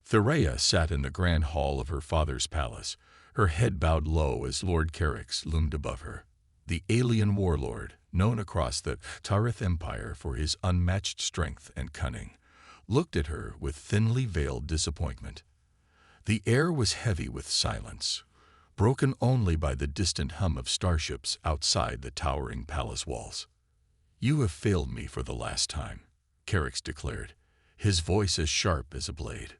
Thuraya sat in the grand hall of her father's palace, her head bowed low as Lord Carix loomed above her. The alien warlord, known across the Tarith Empire for his unmatched strength and cunning, looked at her with thinly veiled disappointment. The air was heavy with silence, broken only by the distant hum of starships outside the towering palace walls. "You have failed me for the last time," Carix declared, his voice as sharp as a blade.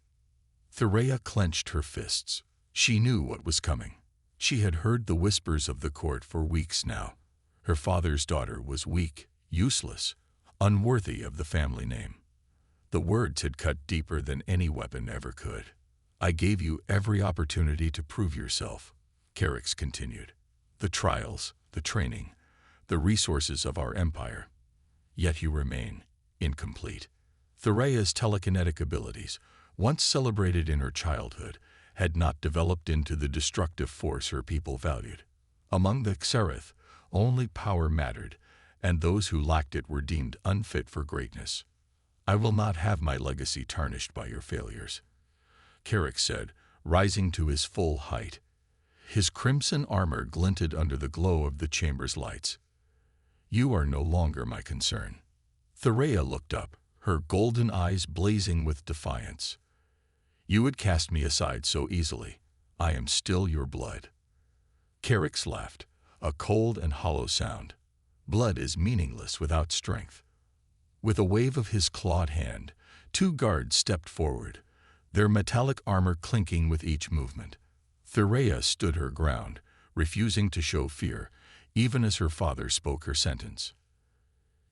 Thuraya clenched her fists. She knew what was coming. She had heard the whispers of the court for weeks now. Her father's daughter was weak, useless, unworthy of the family name. The words had cut deeper than any weapon ever could. "I gave you every opportunity to prove yourself," Carix continued. "The trials, the training, the resources of our empire. Yet you remain incomplete." Thuraya's telekinetic abilities, once celebrated in her childhood, had not developed into the destructive force her people valued. Among the Xerath, only power mattered, and those who lacked it were deemed unfit for greatness. "I will not have my legacy tarnished by your failures," Carix said, rising to his full height. His crimson armor glinted under the glow of the chamber's lights. "You are no longer my concern." Thuraya looked up, her golden eyes blazing with defiance. "You would cast me aside so easily. I am still your blood." Carix laughed, a cold and hollow sound. "Blood is meaningless without strength." With a wave of his clawed hand, two guards stepped forward, their metallic armor clinking with each movement. Thuraya stood her ground, refusing to show fear, even as her father spoke her sentence.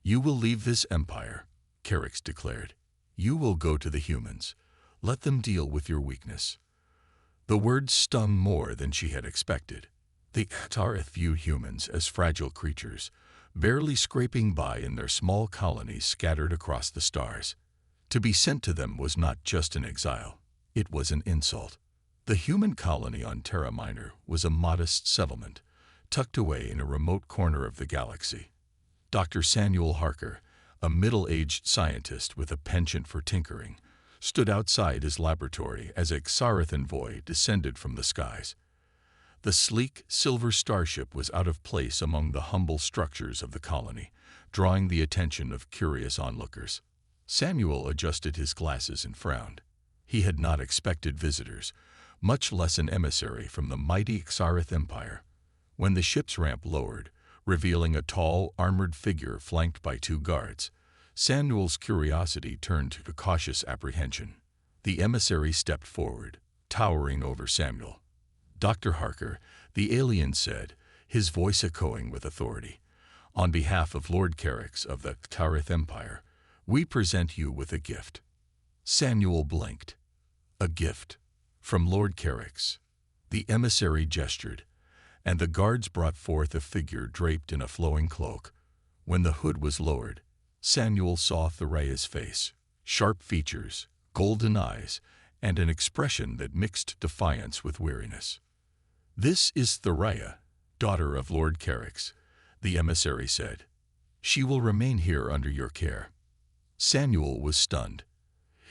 "You will leave this empire," Carix declared. "You will go to the humans. Let them deal with your weakness." The words stung more than she had expected. The Tarith viewed humans as fragile creatures, barely scraping by in their small colonies scattered across the stars. To be sent to them was not just an exile, it was an insult. The human colony on Terra Minor was a modest settlement, tucked away in a remote corner of the galaxy. Dr. Samuel Harker, a middle-aged scientist with a penchant for tinkering, stood outside his laboratory as a Xerath envoy descended from the skies. The sleek, silver starship was out of place among the humble structures of the colony, drawing the attention of curious onlookers. Samuel adjusted his glasses and frowned. He had not expected visitors, much less an emissary from the mighty Xerath Empire. When the ship's ramp lowered, revealing a tall, armored figure flanked by two guards, Samuel's curiosity turned to cautious apprehension. The emissary stepped forward, towering over Samuel. "Dr. Harker," the alien said, his voice echoing with authority, "on behalf of Lord Carix of the Tarith Empire, we present you with a gift." Samuel blinked. "A gift? From Lord Carix?" The emissary gestured, and the guards brought forth a figure draped in a flowing cloak. When the hood was lowered, Samuel saw Thuraya's face, sharp features, golden eyes, and an expression that mixed defiance with weariness. "This is Thuraya, daughter of Lord Carix," the emissary said. "She will remain here under your care." Samuel was stunned.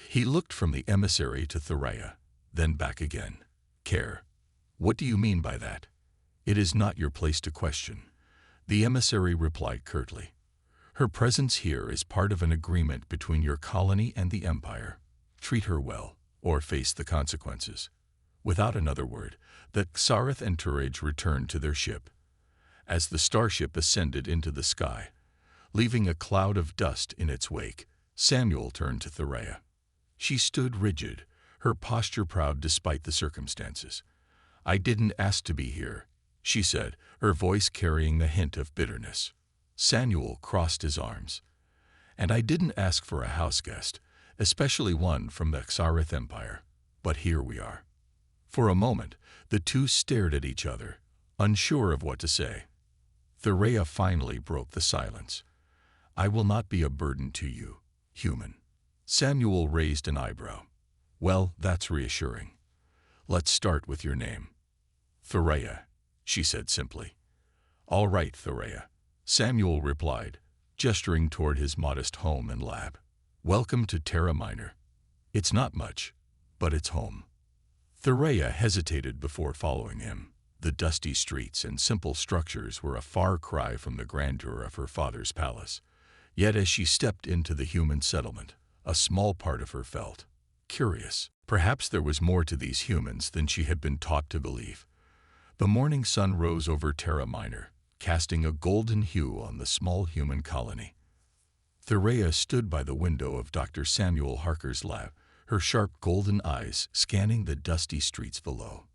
He looked from the emissary to Thuraya, then back again. "Care? What do you mean by that?" "It is not your place to question," the emissary replied curtly. "Her presence here is part of an agreement between your colony and the Empire. Treat her well, or face the consequences." Without another word, the Xerath entourage returned to their ship. As the starship ascended into the sky, leaving a cloud of dust in its wake, Samuel turned to Thuraya. She stood rigid, her posture proud despite the circumstances. "I didn't ask to be here," she said, her voice carrying the hint of bitterness. Samuel crossed his arms. "And I didn't ask for a house guest, especially one from the Xerath Empire. But here we are." For a moment, the two stared at each other, unsure of what to say. Thuraya finally broke the silence. "I will not be a burden to you, human." Samuel raised an eyebrow. "Well, that's reassuring. Let's start with your name." "Thuraya," she said simply. "All right, Thuraya," Samuel replied, gesturing toward his modest home and lab. "Welcome to Terra Minor. It's not much, but it's home. Thuraya hesitated before following him. The dusty streets and simple structures were a far cry from the grandeur of her father's palace. Yet as she stepped into the human settlement, a small part of her felt curious. Perhaps there was more to these humans than she had been taught to believe. The morning sun rose over Terra Minor, casting a golden hue on the small human colony. Thuraya stood by the window of Dr. Samuel Harker's lab, her sharp golden eyes scanning the dusty streets below.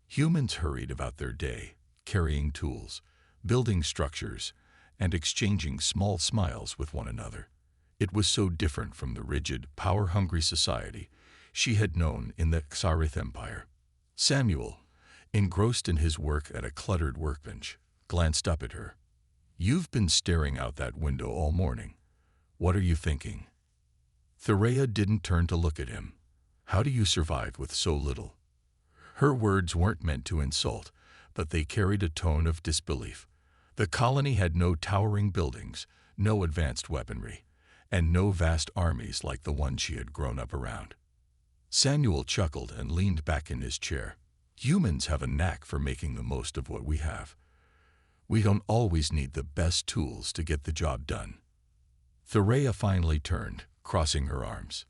Humans hurried about their day, carrying tools, building structures, and exchanging small smiles with one another. It was so different from the rigid, power-hungry society she had known in the Xarith Empire. Samuel, engrossed in his work at a cluttered workbench, glanced up at her. "You've been staring out that window all morning. What are you thinking?" Thuraya didn't turn to look at him. "How do you survive with so little?" Her words weren't meant to insult, but they carried a tone of disbelief. The colony had no towering buildings, no advanced weaponry, and no vast armies like the one she had grown up around. Samuel chuckled and leaned back in his chair. "Humans have a knack for making the most of what we have. We don't always need the best tools to get the job done." Thuraya finally turned, crossing her arms.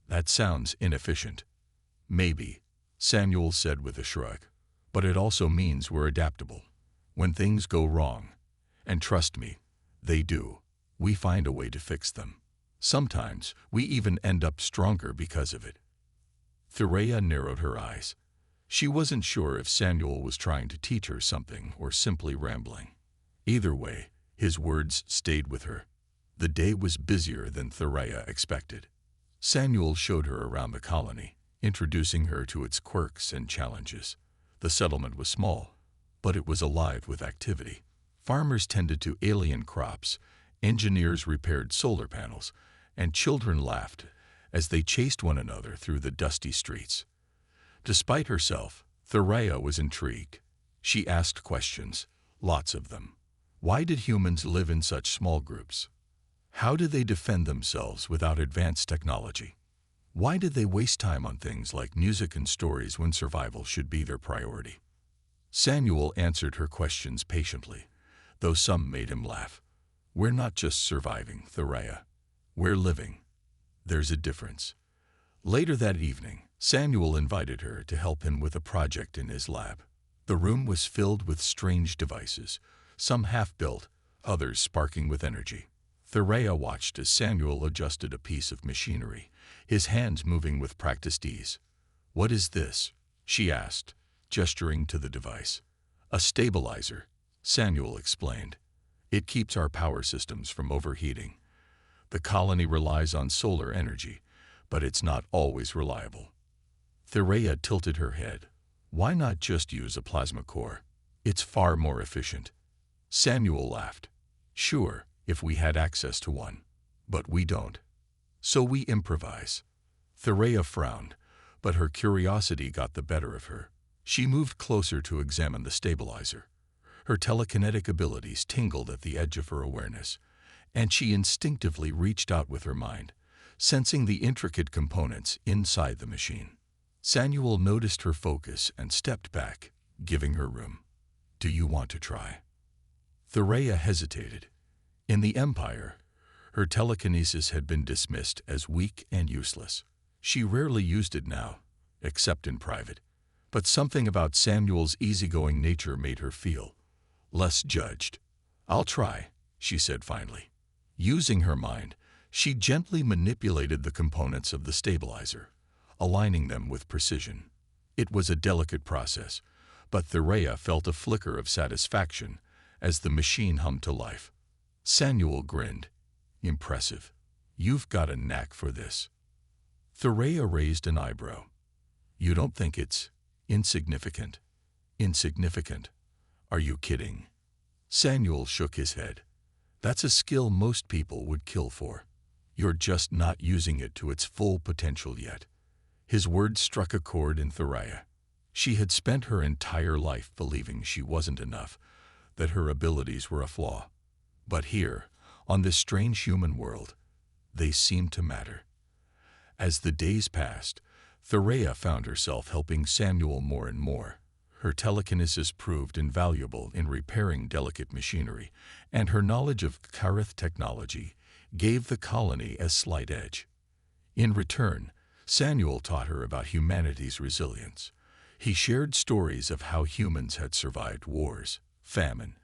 "That sounds inefficient." "Maybe," Samuel said with a shrug. "But it also means we're adaptable. When things go wrong, and trust me, they do, we find a way to fix them. Sometimes we even end up stronger because of it." Thuraya narrowed her eyes. She wasn't sure if Samuel was trying to teach her something or simply rambling. Either way, his words stayed with her. The day was busier than Thuraya expected. Samuel showed her around the colony, introducing her to its quirks and challenges. The settlement was small, but it was alive with activity. Farmers tended to alien crops, engineers repaired solar panels, and children laughed as they chased one another through the dusty streets. Despite herself, Thuraya was intrigued. She asked questions, lots of them. Why did humans live in such small groups? How did they defend themselves without advanced technology? Why did they waste time on things like music and stories when survival should be their priority? Samuel answered her questions patiently, though some made him laugh. "We're not just surviving, Thuraya. We're living. There's a difference." Later that evening, Samuel invited her to help him with a project in his lab. The room was filled with strange devices, some half-built, others sparking with energy. Thuraya watched as Samuel adjusted a piece of machinery, his hands moving with practiced ease. "What is this?" she asked, gesturing to the device. "A stabilizer," Samuel explained. "It keeps our power systems from overheating. The colony relies on solar energy, but it's not always reliable." Thuraya tilted her head. "Why not just use a plasma core? It's far more efficient." Samuel laughed. "Sure, if we had access to one. But we don't. So we improvise." Thuraya frowned, but her curiosity got the better of her. She moved closer to examine the stabilizer. Her telekinetic abilities tingled at the edge of her awareness, and she instinctively reached out with her mind, sensing the intricate components inside the machine. Samuel noticed her focus and stepped back, giving her room. "Do you want to try?" Thuraya hesitated. In the Empire, her telekinesis had been dismissed as weak and useless. She rarely used it now, except in private. But something about Samuel's easygoing nature made her feel less judged. "I'll try," she said finally. Using her mind, she gently manipulated the components of the stabilizer, aligning them with precision. It was a delicate process, but Thuraya felt a flicker of satisfaction as the machine hummed to life. Samuel grinned. "Impressive. You've got a knack for this." Thuraya raised an eyebrow. "You don't think it's insignificant?" "Insignificant? Are you kidding?" Samuel shook his head. "That's a skill most people would kill for. You're just not using it to its full potential yet." His words struck a chord in Thuraya. She had spent her entire life believing she wasn't enough, that her abilities were a flaw. But here, on this strange human world, they seemed to matter. As the days passed, Thuraya found herself helping Samuel more and more. Her telekinesis proved invaluable in repairing delicate machinery, and her knowledge of Kareth technology gave the colony a slight edge. In return, Samuel taught her about humanity's resilience. He shared stories of how humans had survived wars, famine,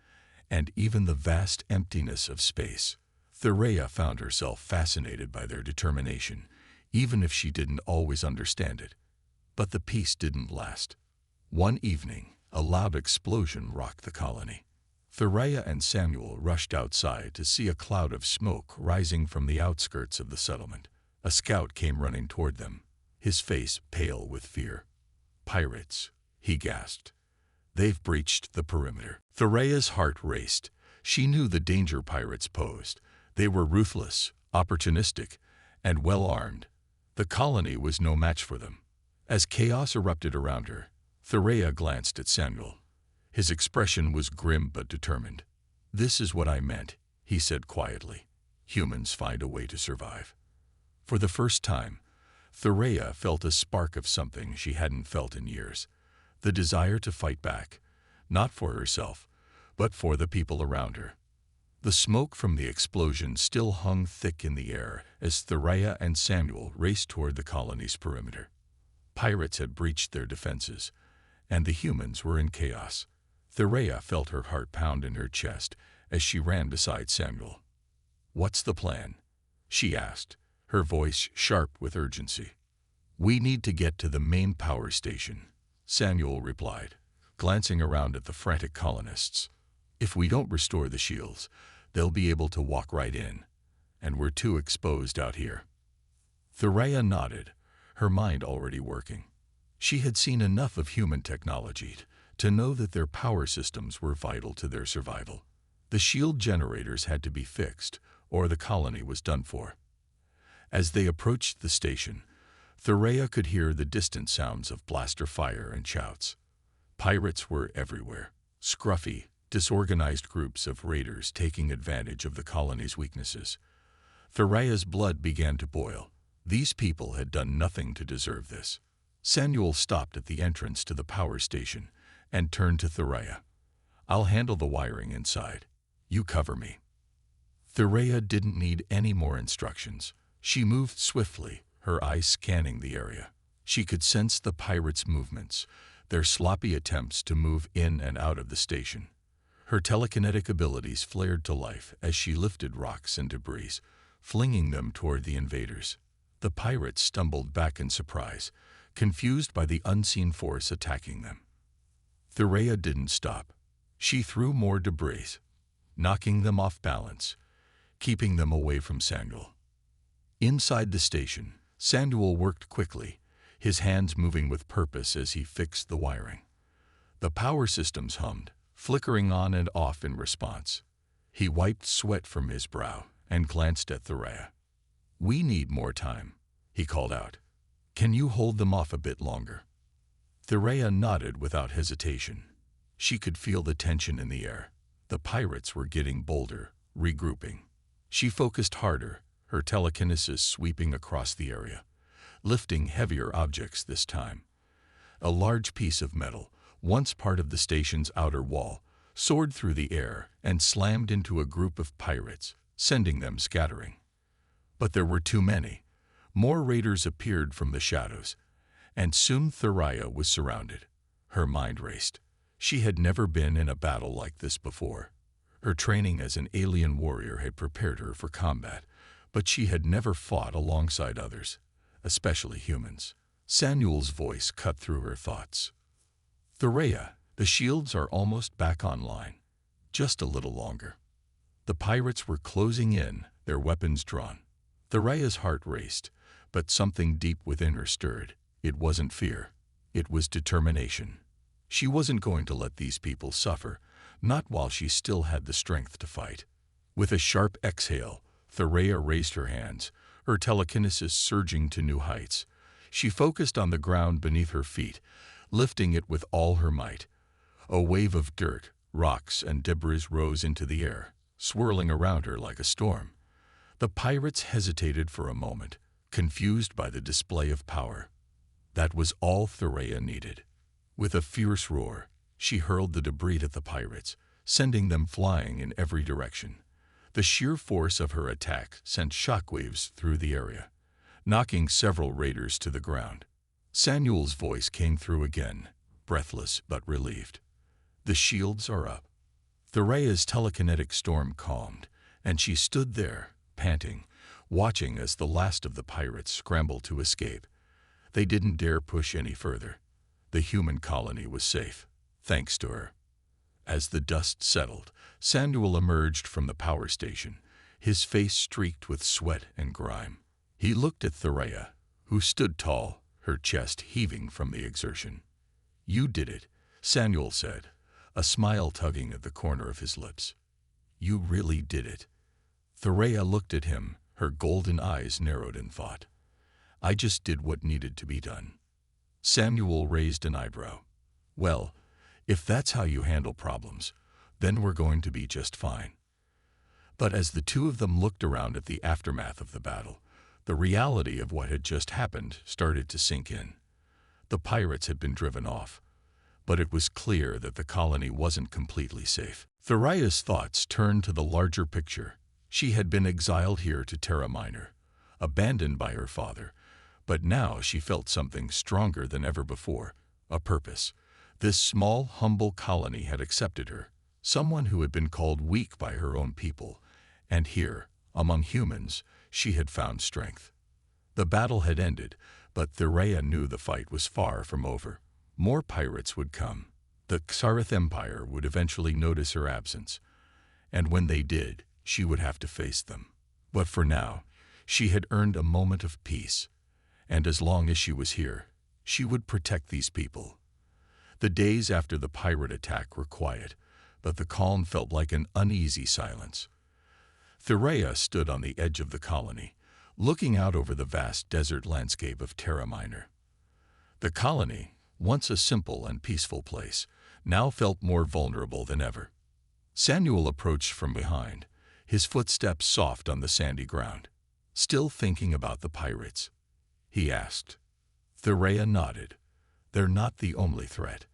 and even the vast emptiness of space. Thuraya found herself fascinated by their determination, even if she didn't always understand it. But the peace didn't last. One evening, a loud explosion rocked the colony. Thuraya and Samuel rushed outside to see a cloud of smoke rising from the outskirts of the settlement. A scout came running toward them, his face pale with fear. "Pirates," he gasped. "They've breached the perimeter." Thuraya's heart raced. She knew the danger pirates posed. They were ruthless, opportunistic, and well-armed. The colony was no match for them. As chaos erupted around her, Thuraya glanced at Samuel. His expression was grim but determined. "This is what I meant," he said quietly. "Humans find a way to survive." For the first time, Thuraya felt a spark of something she hadn't felt in years. The desire to fight back, not for herself, but for the people around her. The smoke from the explosion still hung thick in the air as Thuraya and Samuel raced toward the colony's perimeter. Pirates had breached their defenses, and the humans were in chaos. Thuraya felt her heart pound in her chest as she ran beside Samuel. "What's the plan?" she asked, her voice sharp with urgency. "We need to get to the main power station," Samuel replied, glancing around at the frantic colonists. "If we don't restore the shields, they'll be able to walk right in, and we're too exposed out here." Thuraya nodded, her mind already working. She had seen enough of human technology to know that their power systems were vital to their survival. The shield generators had to be fixed, or the colony was done for. As they approached the station, Thuraya could hear the distant sounds of blaster fire and shouts. Pirates were everywhere, scruffy, disorganized groups of raiders taking advantage of the colony's weaknesses. Thuraya's blood began to boil. These people had done nothing to deserve this. Samuel stopped at the entrance to the power station and turned to Thuraya. "I'll handle the wiring inside. You cover me." Thuraya didn't need any more instructions. She moved swiftly, her eyes scanning the area. She could sense the pirates' movements, their sloppy attempts to move in and out of the station. Her telekinetic abilities flared to life as she lifted rocks and debris, flinging them toward the invaders. The pirates stumbled back in surprise, confused by the unseen force attacking them. Thuraya didn't stop. She threw more debris, knocking them off balance, keeping them away from Samuel. Inside the station, Samuel worked quickly, his hands moving with purpose as he fixed the wiring. The power systems hummed, flickering on and off in response. He wiped sweat from his brow and glanced at Thuraya. "We need more time," he called out. "Can you hold them off a bit longer?" Thuraya nodded without hesitation. She could feel the tension in the air. The pirates were getting bolder, regrouping. She focused harder, her telekinesis sweeping across the area, lifting heavier objects this time. A large piece of metal, once part of the station's outer wall, soared through the air and slammed into a group of pirates, sending them scattering. But there were too many. More raiders appeared from the shadows, and soon Thuraya was surrounded. Her mind raced. She had never been in a battle like this before. Her training as an alien warrior had prepared her for combat, but she had never fought alongside others, especially humans. Samuel's voice cut through her thoughts. "Thuraya, the shields are almost back online. Just a little longer." The pirates were closing in, their weapons drawn. Thuraya's heart raced, but something deep within her stirred. It wasn't fear. It was determination. She wasn't going to let these people suffer, not while she still had the strength to fight. With a sharp exhale, Thuraya raised her hands, her telekinesis surging to new heights. She focused on the ground beneath her feet, lifting it with all her might. A wave of dirt, rocks, and debris rose into the air, swirling around her like a storm. The pirates hesitated for a moment, confused by the display of power. That was all Thuraya needed. With a fierce roar, she hurled the debris at the pirates, sending them flying in every direction. The sheer force of her attack sent shockwaves through the area, knocking several raiders to the ground. Samuel's voice came through again, breathless but relieved. The shields are up. Thuraya's telekinetic storm calmed, and she stood there, panting, watching as the last of the pirates scrambled to escape. They didn't dare push any further. The human colony was safe, thanks to her. As the dust settled, Samuel emerged from the power station, his face streaked with sweat and grime. He looked at Thuraya, who stood tall, her chest heaving from the exertion. "You did it," Samuel said, a smile tugging at the corner of his lips. "You really did it." Thuraya looked at him, her golden eyes narrowed in thought. "I just did what needed to be done." Samuel raised an eyebrow. "Well, if that's how you handle problems, then we're going to be just fine." But as the two of them looked around at the aftermath of the battle, the reality of what had just happened started to sink in. The pirates had been driven off, but it was clear that the colony wasn't completely safe. Thuraya's thoughts turned to the larger picture. She had been exiled here to Terra Minor, abandoned by her father, but now she felt something stronger than ever before, a purpose. This small, humble colony had accepted her, someone who had been called weak by her own people, and here, among humans, she had found strength. The battle had ended, but Thuraya knew the fight was far from over. More pirates would come. The Xarith Empire would eventually notice her absence, and when they did, she would have to face them. But for now, she had earned a moment of peace, and as long as she was here, she would protect these people. The days after the pirate attack were quiet, but the calm felt like an uneasy silence. Thuraya stood on the edge of the colony, looking out over the vast desert landscape of Terra Minor. The colony, once a simple and peaceful place, now felt more vulnerable than ever. Samuel approached from behind, his footsteps soft on the sandy ground. "Still thinking about the pirates?" he asked. Thuraya nodded. "They're not the only threat."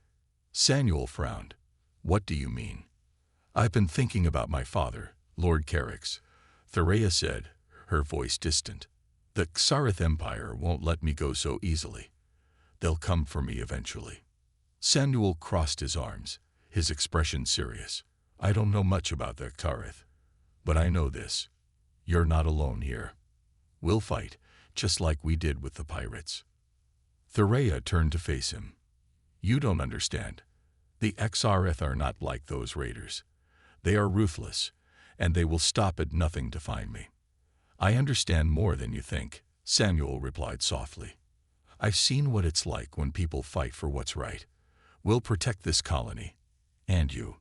Samuel frowned. "What do you mean?" "I've been thinking about my father, Lord Carrick's," Thuraya said, her voice distant. "The Xarith Empire won't let me go so easily. They'll come for me eventually." Samuel crossed his arms, his expression serious. "I don't know much about the Xarith, but I know this. You're not alone here. We'll fight, just like we did with the pirates." Thuraya turned to face him. "You don't understand. The Xarith are not like those raiders. They are ruthless, and they will stop at nothing to find me." "I understand more than you think," Samuel replied softly. "I've seen what it's like when people fight for what's right. We'll protect this colony, and you."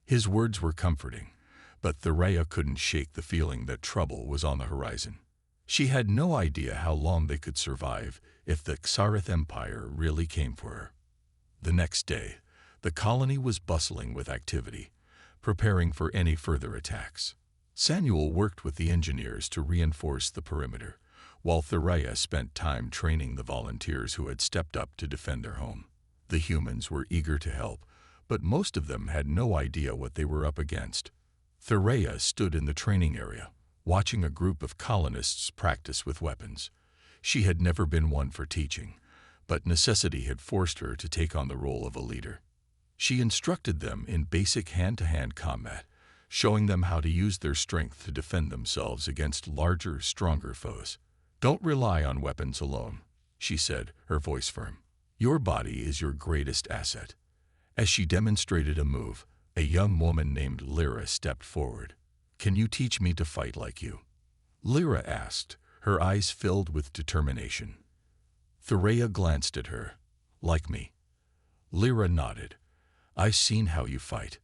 His words were comforting, but Thuraya couldn't shake the feeling that trouble was on the horizon. She had no idea how long they could survive if the Xarith Empire really came for her. The next day, the colony was bustling with activity, preparing for any further attacks. Samuel worked with the engineers to reinforce the perimeter, while Thuraya spent time training the volunteers who had stepped up to defend their home. The humans were eager to help, but most of them had no idea what they were up against. Thuraya stood in the training area, watching a group of colonists practice with weapons. She had never been one for teaching, but necessity had forced her to take on the role of a leader. She instructed them in basic hand-to-hand combat, showing them how to use their strength to defend themselves against larger, stronger foes. "Don't rely on weapons alone," she said, her voice firm. "Your body is your greatest asset." As she demonstrated a move, a young woman named Lyra stepped forward. "Can you teach me to fight like you?" Lyra asked, her eyes filled with determination. Thuraya glanced at her. "Like me?" Lyra nodded. "I've seen how you fight.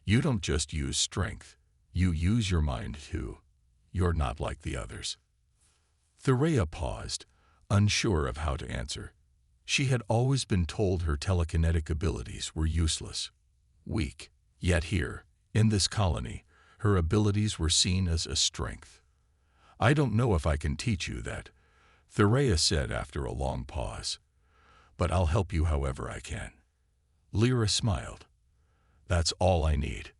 You don't just use strength, you use your mind too. You're not like the others." Thuraya paused, unsure of how to answer. She had always been told her telekinetic abilities were useless, weak. Yet here, in this colony, her abilities were seen as a strength. "I don't know if I can teach you that," Thuraya said after a long pause. but I'll help you however I can." Lyra smiled. "That's all I need."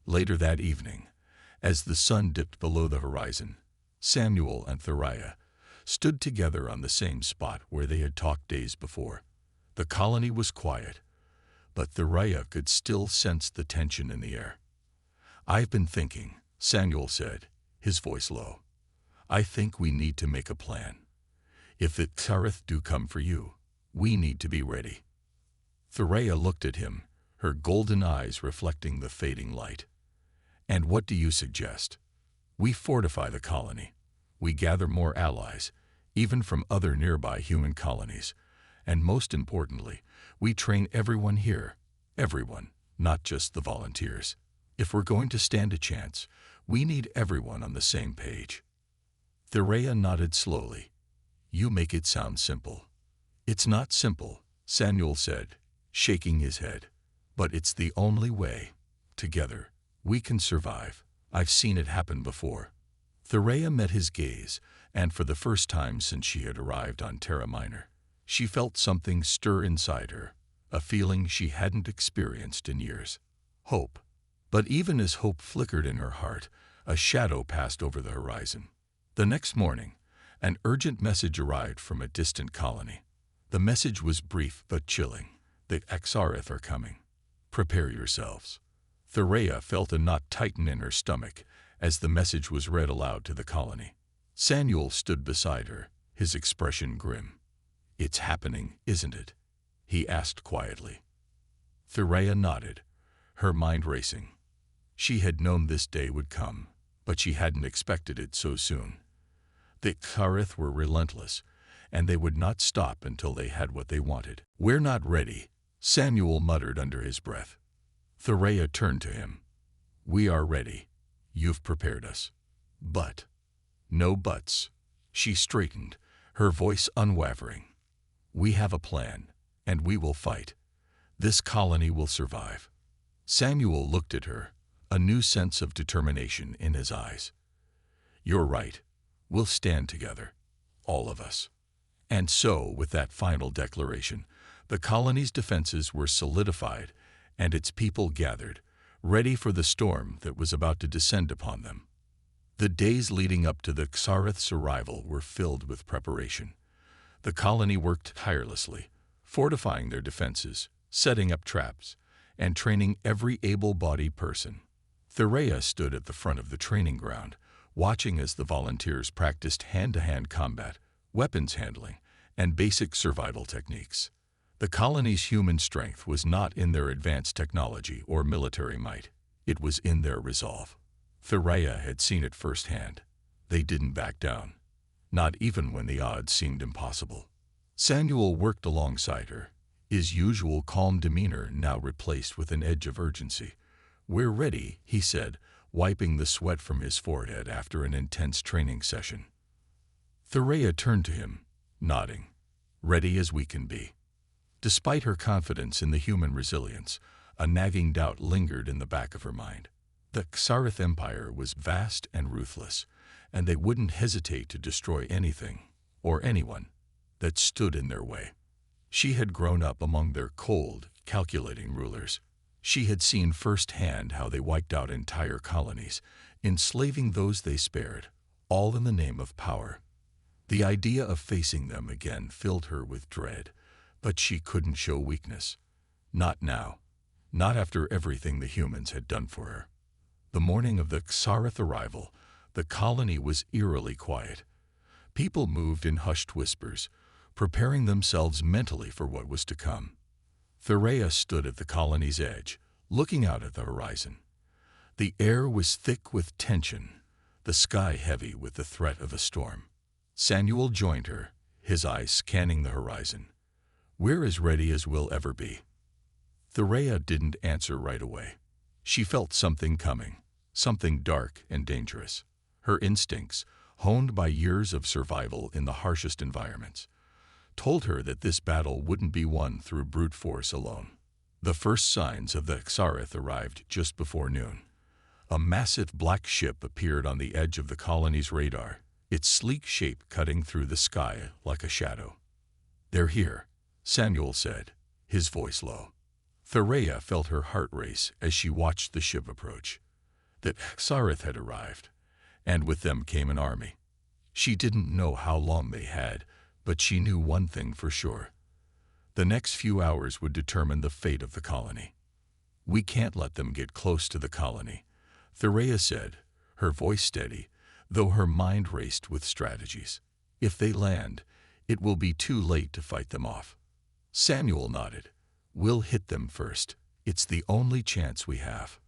Later that evening, as the sun dipped below the horizon, Samuel and Theriah stood together on the same spot where they had talked days before. The colony was quiet, but Theriah could still sense the tension in the air. "I've been thinking," Samuel said, his voice low. "I think we need to make a plan. If the Xareth do come for you, we need to be ready." Theriah looked at him, her golden eyes reflecting the fading light. "And what do you suggest?" "We fortify the colony. We gather more allies, even from other nearby human colonies. And most importantly, we train everyone here. Everyone, not just the volunteers. If we're going to stand a chance, we need everyone on the same page." Theriah nodded slowly. "You make it sound simple." "It's not simple," Samuel said, shaking his head. "But it's the only way. Together, we can survive. I've seen it happen before." Theriah met his gaze, and for the first time since she had arrived on Terra Minor, she felt something stir inside her, a feeling she hadn't experienced in years. Hope. But even as hope flickered in her heart, a shadow passed over the horizon. The next morning, an urgent message arrived from a distant colony. The message was brief but chilling. "The Xareth are coming. Prepare yourselves." Theriah felt a knot tighten in her stomach as the message was read aloud to the colony. Samuel stood beside her, his expression grim. "It's happening, isn't it?" he asked quietly. Theriah nodded, her mind racing. She had known this day would come, but she hadn't expected it so soon. The Xareth were relentless, and they would not stop until they had what they wanted. "We're not ready," Samuel muttered under his breath. Theriah turned to him. "We are ready. You've prepared us." "But." "No buts." She straightened, her voice unwavering. "We have a plan, and we will fight. This colony will survive." Samuel looked at her, a new sense of determination in his eyes. "You're right. We'll stand together. All of us." And so, with that final declaration, the colony's defenses were solidified, and its people gathered, ready for the storm that was about to descend upon them. The days leading up to the Xareth's arrival were filled with preparation. The colony worked tirelessly, fortifying their defenses, setting up traps, and training every able-bodied person. Theriah stood at the front of the training ground, watching as the volunteers practiced hand-to-hand combat, weapons handling, and basic survival techniques. The colony's human strength was not in their advanced technology or military might. It was in their resolve. Theriah had seen it firsthand. They didn't back down, not even when the odds seemed impossible. Samuel worked alongside her, his usual calm demeanor now replaced with an edge of urgency. "We're ready," he said, wiping the sweat from his forehead after an intense training session. Theriah turned to him, nodding. "Ready as we can be." Despite her confidence in the human resilience, a nagging doubt lingered in the back of her mind. The Xareth Empire was vast and ruthless, and they wouldn't hesitate to destroy anything, or anyone, that stood in their way. She had grown up among their cold, calculating rulers. She had seen firsthand how they wiped out entire colonies, enslaving those they spared, all in the name of power. The idea of facing them again filled her with dread, but she couldn't show weakness. Not now. Not after everything the humans had done for her. The morning of the Xareth arrival, the colony was eerily quiet. People moved in hushed whispers, preparing themselves mentally for what was to come. Theriah stood at the colony's edge, looking out at the horizon. The air was thick with tension, the sky heavy with the threat of a storm. Samuel joined her, his eyes scanning the horizon. "We're as ready as we'll ever be." Theriah didn't answer right away. She felt something coming, something dark and dangerous. Her instincts, honed by years of survival in the harshest environments, told her that this battle wouldn't be won through brute force alone. The first signs of the Xareth arrived just before noon. A massive black ship appeared on the edge of the colony's radar, its sleek shape cutting through the sky like a shadow. "They're here," Samuel said, his voice low. Thoraya felt her heart race as she watched the ship approach. The Xareth had arrived, and with them came an army. She didn't know how long they had, but she knew one thing for sure. The next few hours would determine the fate of the colony. "We can't let them get close to the colony," Thoraya said, her voice steady, though her mind raced with strategies. "If they land, it will be too late to fight them off." Samuel nodded. "We'll hit them first. It's the only chance we have."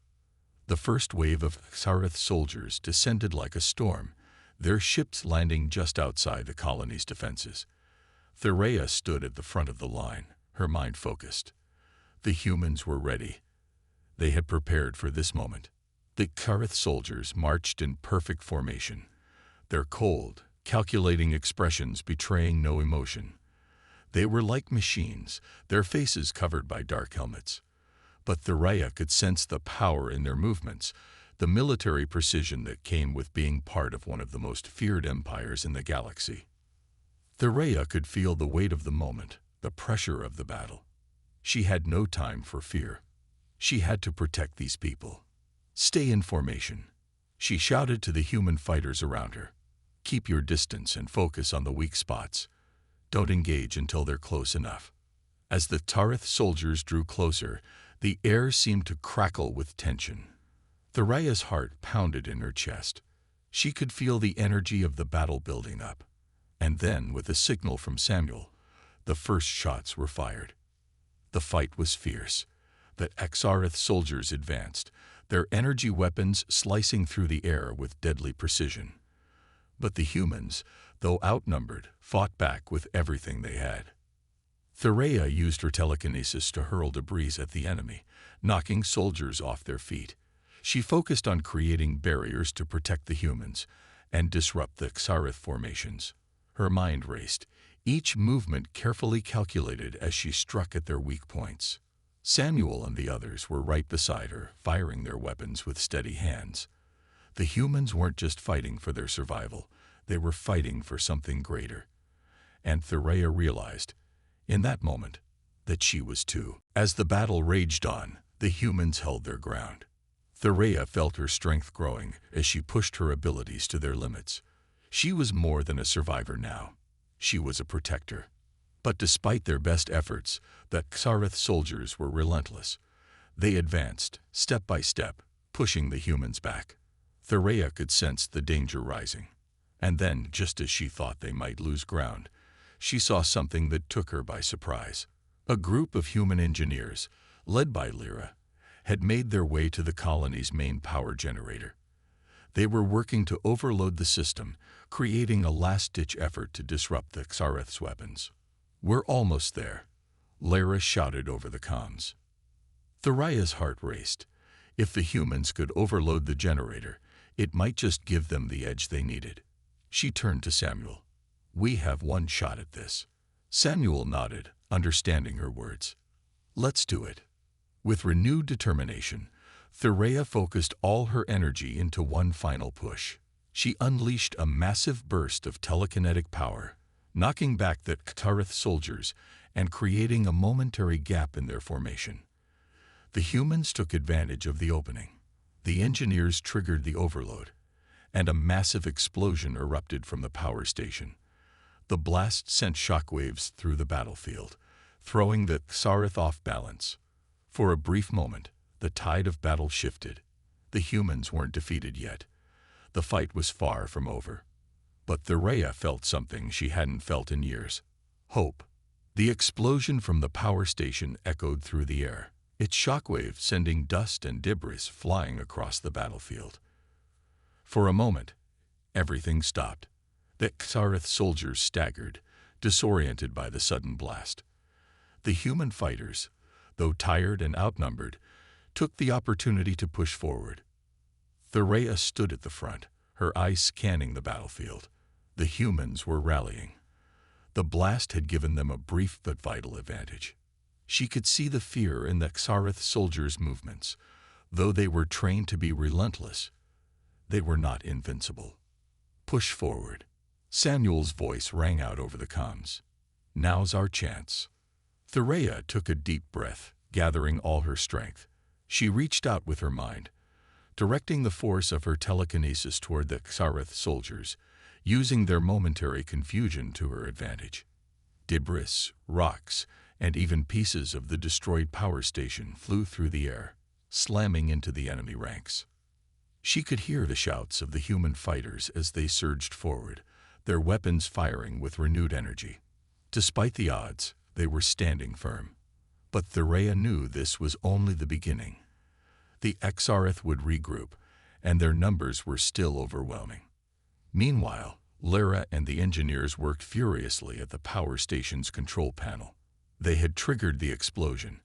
The first wave of Xareth soldiers descended like a storm, their ships landing just outside the colony's defenses. Thoraya stood at the front of the line, her mind focused. The humans were ready. They had prepared for this moment. The Xareth soldiers marched in perfect formation, their cold, calculating expressions betraying no emotion. They were like machines, their faces covered by dark helmets. But Thoraya could sense the power in their movements, the military precision that came with being part of one of the most feared empires in the galaxy. Thoraya could feel the weight of the moment, the pressure of the battle. She had no time for fear. She had to protect these people. "Stay in formation," she shouted to the human fighters around her. "Keep your distance and focus on the weak spots. Don't engage until they're close enough." As the Xareth soldiers drew closer, the air seemed to crackle with tension. Thoraya's heart pounded in her chest. She could feel the energy of the battle building up. And then, with a signal from Samuel, the first shots were fired. The fight was fierce. The Xareth soldiers advanced, their energy weapons slicing through the air with deadly precision. But the humans, though outnumbered, fought back with everything they had. Thoraya used her telekinesis to hurl debris at the enemy, knocking soldiers off their feet. She focused on creating barriers to protect the humans and disrupt the Xareth formations. Her mind raced, each movement carefully calculated as she struck at their weak points. Samuel and the others were right beside her, firing their weapons with steady hands. The humans weren't just fighting for their survival, they were fighting for something greater. And Thoraya realized, in that moment, that she was too. As the battle raged on, the humans held their ground. Thoraya felt her strength growing as she pushed her abilities to their limits. She was more than a survivor now. She was a protector. But despite their best efforts, the Xareth soldiers were relentless. They advanced, step by step, pushing the humans back. Thoraya could sense the danger rising. And then, just as she thought they might lose ground, she saw something that took her by surprise. A group of human engineers, led by Lyra, had made their way to the colony's main power generator. They were working to overload the system, creating a last-ditch effort to disrupt the Xareth's weapons. "We're almost there," Lyra shouted over the comms. Thoraya's heart raced. If the humans could overload the generator, it might just give them the edge they needed. She turned to Samuel. "We have one shot at this." Samuel nodded, understanding her words. "Let's do it." With renewed determination, Thoraya focused all her energy into one final push. She unleashed a massive burst of telekinetic power, knocking back the Xareth soldiers and creating a momentary gap in their formation. The humans took advantage of the opening. The engineers triggered the overload, and a massive explosion erupted from the power station. The blast sent shockwaves through the battlefield, throwing the Xareth off balance. For a brief moment, the tide of battle shifted. The humans weren't defeated yet. The fight was far from over. But Thoraya felt something she hadn't felt in years. Hope. The explosion from the power station echoed through the air, its shockwave sending dust and debris flying across the battlefield. For a moment, everything stopped. The Xareth soldiers staggered, disoriented by the sudden blast. The human fighters, though tired and outnumbered, took the opportunity to push forward. Thoraya stood at the front, her eyes scanning the battlefield. The humans were rallying. The blast had given them a brief but vital advantage. She could see the fear in the Xareth soldiers' movements. Though they were trained to be relentless, they were not invincible. "Push forward." Samuel's voice rang out over the comms. "Now's our chance." Thuraya took a deep breath, gathering all her strength. She reached out with her mind, directing the force of her telekinesis toward the Xareth soldiers, using their momentary confusion to her advantage. Debris, rocks, and even pieces of the destroyed power station flew through the air, slamming into the enemy ranks. She could hear the shouts of the human fighters as they surged forward, their weapons firing with renewed energy. Despite the odds, they were standing firm. But Thuraya knew this was only the beginning. The Xareth would regroup, and their numbers were still overwhelming. Meanwhile, Lyra and the engineers worked furiously at the power station's control panel. They had triggered the explosion,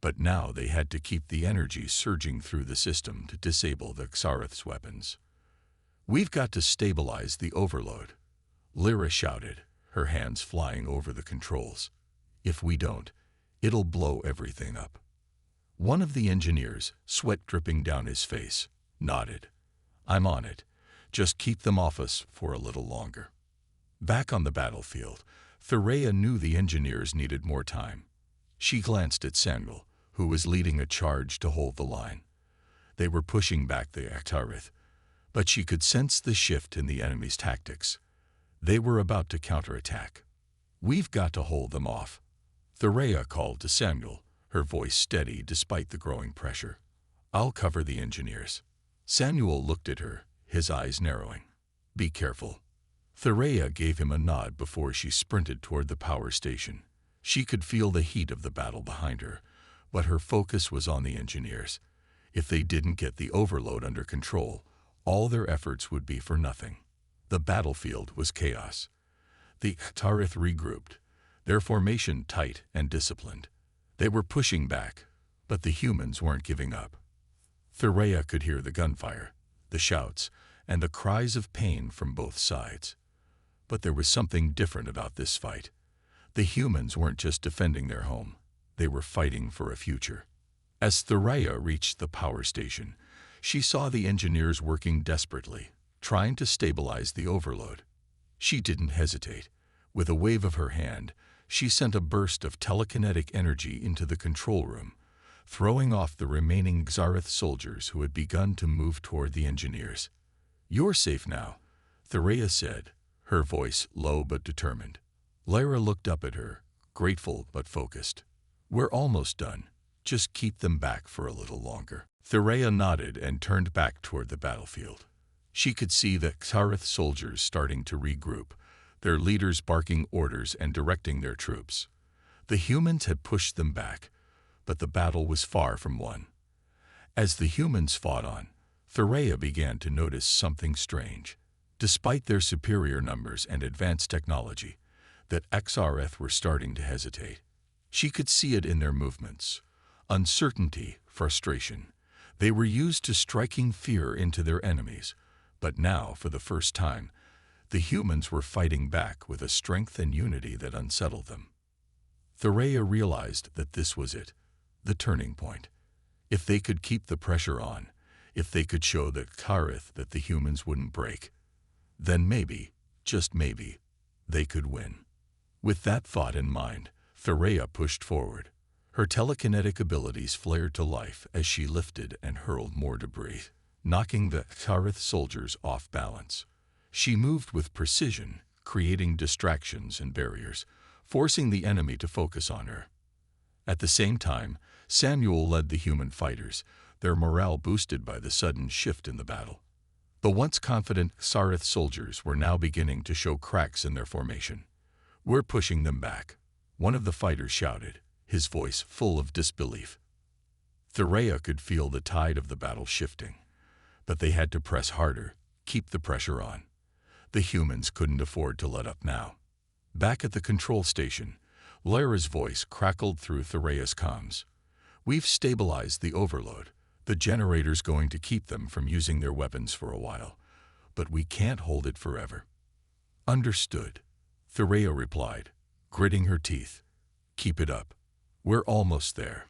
but now they had to keep the energy surging through the system to disable the Xareth's weapons. "We've got to stabilize the overload," Lyra shouted, her hands flying over the controls. "If we don't, it'll blow everything up." One of the engineers, sweat dripping down his face, nodded. "I'm on it. Just keep them off us for a little longer." Back on the battlefield, Thuraya knew the engineers needed more time. She glanced at Samuel, who was leading a charge to hold the line. They were pushing back the Xareth, but she could sense the shift in the enemy's tactics. They were about to counterattack. "We've got to hold them off," Thuraya called to Samuel, her voice steady despite the growing pressure. "I'll cover the engineers." Samuel looked at her, his eyes narrowing. "Be careful." Thuraya gave him a nod before she sprinted toward the power station. She could feel the heat of the battle behind her, but her focus was on the engineers. If they didn't get the overload under control, all their efforts would be for nothing. The battlefield was chaos. The Xareth regrouped, their formation tight and disciplined. They were pushing back, but the humans weren't giving up. Thuraya could hear the gunfire, the shouts, and the cries of pain from both sides. But there was something different about this fight. The humans weren't just defending their home, they were fighting for a future. As Thuraya reached the power station, she saw the engineers working desperately, trying to stabilize the overload. She didn't hesitate. With a wave of her hand, she sent a burst of telekinetic energy into the control room, throwing off the remaining Xareth soldiers who had begun to move toward the engineers. "You're safe now," Thuraya said, her voice low but determined. Lyra looked up at her, grateful but focused. "We're almost done. Just keep them back for a little longer." Thuraya nodded and turned back toward the battlefield. She could see the Xareth soldiers starting to regroup, their leaders barking orders and directing their troops. The humans had pushed them back, but the battle was far from won. As the humans fought on, Thuraya began to notice something strange. Despite their superior numbers and advanced technology, the Xareth were starting to hesitate. She could see it in their movements. Uncertainty, frustration. They were used to striking fear into their enemies, but now, for the first time, the humans were fighting back with a strength and unity that unsettled them. Thuraya realized that this was it, the turning point. If they could keep the pressure on, if they could show the Xareth that the humans wouldn't break, then maybe, just maybe, they could win. With that thought in mind, Thuraya pushed forward. Her telekinetic abilities flared to life as she lifted and hurled more debris, knocking the Xareth soldiers off balance. She moved with precision, creating distractions and barriers, forcing the enemy to focus on her. At the same time, Samuel led the human fighters, their morale boosted by the sudden shift in the battle. The once confident Xareth soldiers were now beginning to show cracks in their formation. "We're pushing them back," one of the fighters shouted, his voice full of disbelief. Thuraya could feel the tide of the battle shifting, but they had to press harder, keep the pressure on. The humans couldn't afford to let up now. Back at the control station, Lyra's voice crackled through Thuraya's comms. "We've stabilized the overload. The generator's going to keep them from using their weapons for a while, but we can't hold it forever." "Understood," Thuraya replied, gritting her teeth. "Keep it up. We're almost there."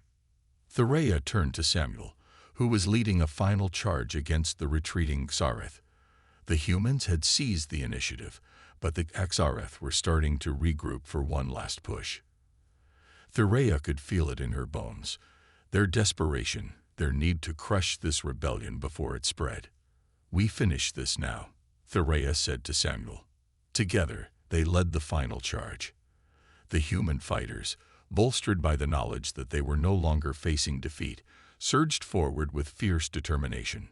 Thuraya turned to Samuel, who was leading a final charge against the retreating Xareth. The humans had seized the initiative, but the Xareth were starting to regroup for one last push. Thuraya could feel it in her bones. Their desperation, their need to crush this rebellion before it spread. "We finish this now," Thuraya said to Samuel. Together, they led the final charge. The human fighters, bolstered by the knowledge that they were no longer facing defeat, surged forward with fierce determination.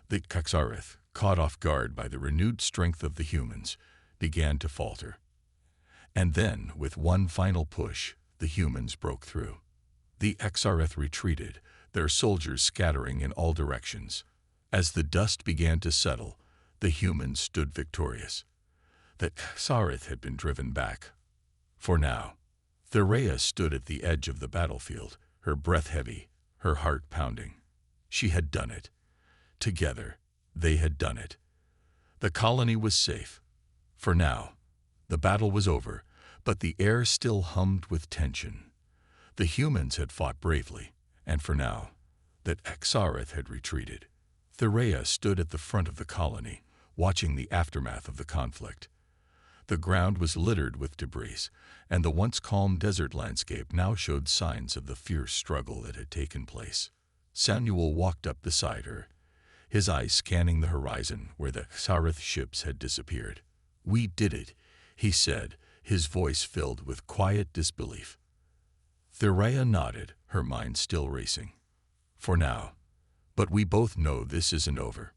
The Xarith, caught off guard by the renewed strength of the humans, began to falter. And then, with one final push, the humans broke through. The Xarith retreated, their soldiers scattering in all directions. As the dust began to settle, the humans stood victorious. The Xarith had been driven back. For now, Thuraya stood at the edge of the battlefield, her breath heavy, her heart pounding. She had done it. Together, they had done it. The colony was safe. For now, the battle was over, but the air still hummed with tension. The humans had fought bravely, and for now, that Xarith had retreated. Thuraya stood at the front of the colony, watching the aftermath of the conflict. The ground was littered with debris, and the once calm desert landscape now showed signs of the fierce struggle that had taken place. Samuel walked up beside her, his eyes scanning the horizon where the Xarith ships had disappeared. "We did it," he said, his voice filled with quiet disbelief. Thuraya nodded, her mind still racing. "For now. But we both know this isn't over."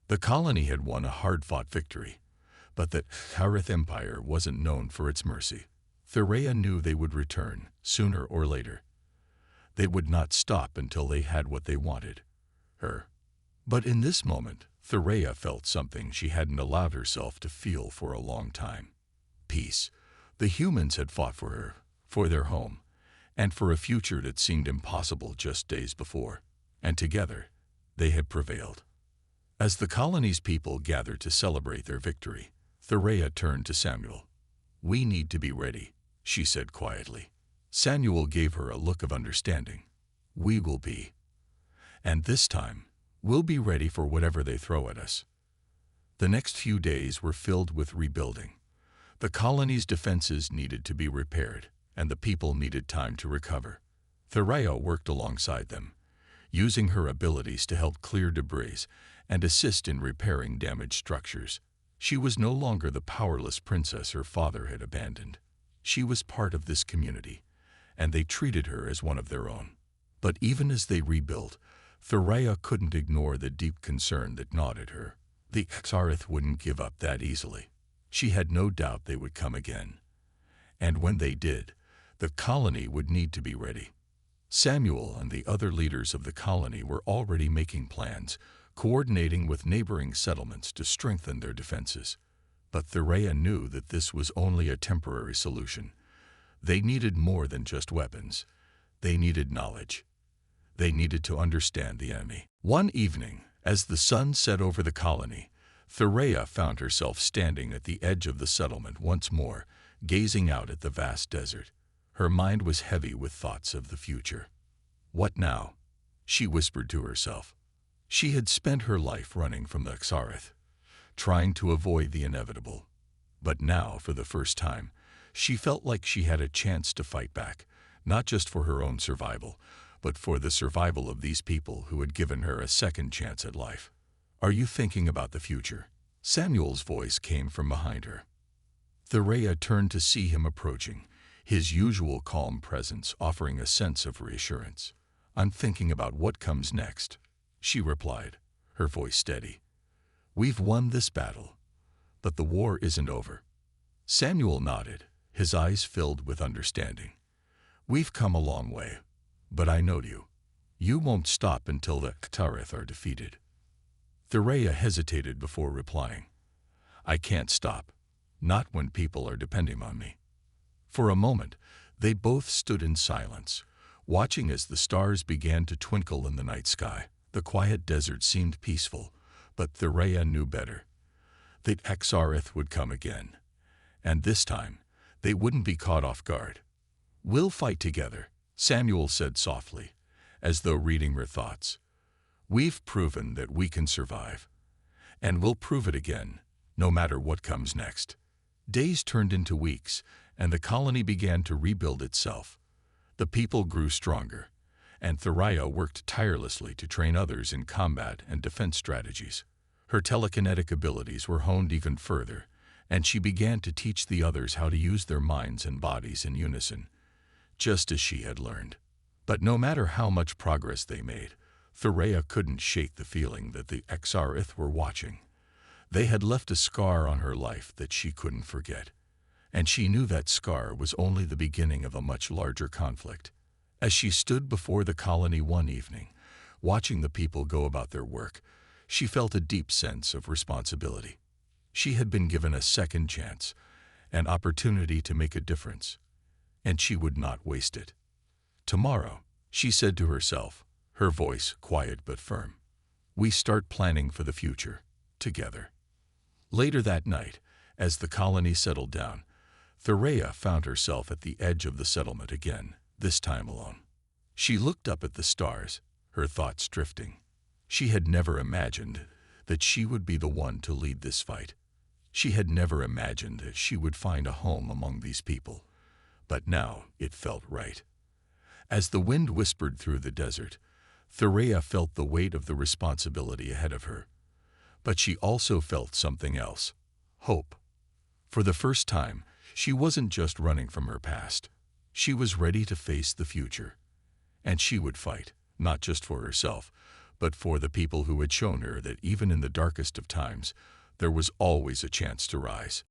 The colony had won a hard-fought victory, but the Xarith Empire wasn't known for its mercy. Thuraya knew they would return, sooner or later. They would not stop until they had what they wanted, her. But in this moment, Thuraya felt something she hadn't allowed herself to feel for a long time. Peace. The humans had fought for her, for their home, and for a future that seemed impossible just days before. And together, they had prevailed. As the colony's people gathered to celebrate their victory, Thuraya turned to Samuel. "We need to be ready," she said quietly. Samuel gave her a look of understanding. "We will be. And this time, we'll be ready for whatever they throw at us." The next few days were filled with rebuilding. The colony's defenses needed to be repaired, and the people needed time to recover. Thuraya worked alongside them, using her abilities to help clear debris and assist in repairing damaged structures. She was no longer the powerless princess her father had abandoned. She was part of this community, and they treated her as one of their own. But even as they rebuilt, Thuraya couldn't ignore the deep concern that gnawed at her. The Xarith wouldn't give up that easily. She had no doubt they would come again. And when they did, the colony would need to be ready. Samuel and the other leaders of the colony were already making plans, coordinating with neighboring settlements to strengthen their defenses. But Thuraya knew that this was only a temporary solution. They needed more than just weapons. They needed knowledge. They needed to understand the enemy. One evening, as the sun set over the colony, Thuraya found herself standing at the edge of the settlement once more, gazing out at the vast desert. Her mind was heavy with thoughts of the future. "What now?" she whispered to herself. She had spent her life running from the Xarith, trying to avoid the inevitable. But now, for the first time, she felt like she had a chance to fight back, not just for her own survival, but for the survival of these people who had given her a second chance at life. "Are you thinking about the future?" Samuel's voice came from behind her. Thuraya turned to see him approaching, his usual calm presence offering a sense of reassurance. "I'm thinking about what comes next," she replied, her voice steady. "We've won this battle, but the war isn't over." Samuel nodded, his eyes filled with understanding. "We've come a long way, but I know you. You won't stop until the Xarith are defeated." Thuraya hesitated before replying. "I can't stop, not when people are depending on me." For a moment, they both stood in silence, watching as the stars began to twinkle in the night sky. The quiet desert seemed peaceful, but Thuraya knew better. The Xarith would come again, and this time, they wouldn't be caught off guard. "We'll fight together," Samuel said softly, as though reading her thoughts. "We've proven that we can survive, and we'll prove it again, no matter what comes next." Days turned into weeks, and the colony began to rebuild itself. The people grew stronger, and Thoraya worked tirelessly to train others in combat and defense strategies. Her telekinetic abilities were honed even further, and she began to teach the others how to use their minds and bodies in unison, just as she had learned. But no matter how much progress they made, Thoraya couldn't shake the feeling that the Xarith were watching. They had left a scar on her life that she couldn't forget, and she knew that scar was only the beginning of a much larger conflict. As she stood before the colony one evening, watching the people go about their work, she felt a deep sense of responsibility. She had been given a second chance, an opportunity to make a difference, and she would not waste it. Tomorrow, she said to herself, her voice quiet but firm, we start planning for the future, together. Later that night, as the colony settled down, Thoraya found herself at the edge of the settlement again, this time alone. She looked up at the stars, her thoughts drifting. She had never imagined that she would be the one to lead this fight. She had never imagined that she would find a home among these people, but now it felt right. As the wind whispered through the desert, Thoraya felt the weight of the responsibility ahead of her. But she also felt something else, hope. For the first time, she wasn't just running from her past. She was ready to face the future. And she would fight, not just for herself, but for the people who had shown her that even in the darkest of times, there was always a chance to rise.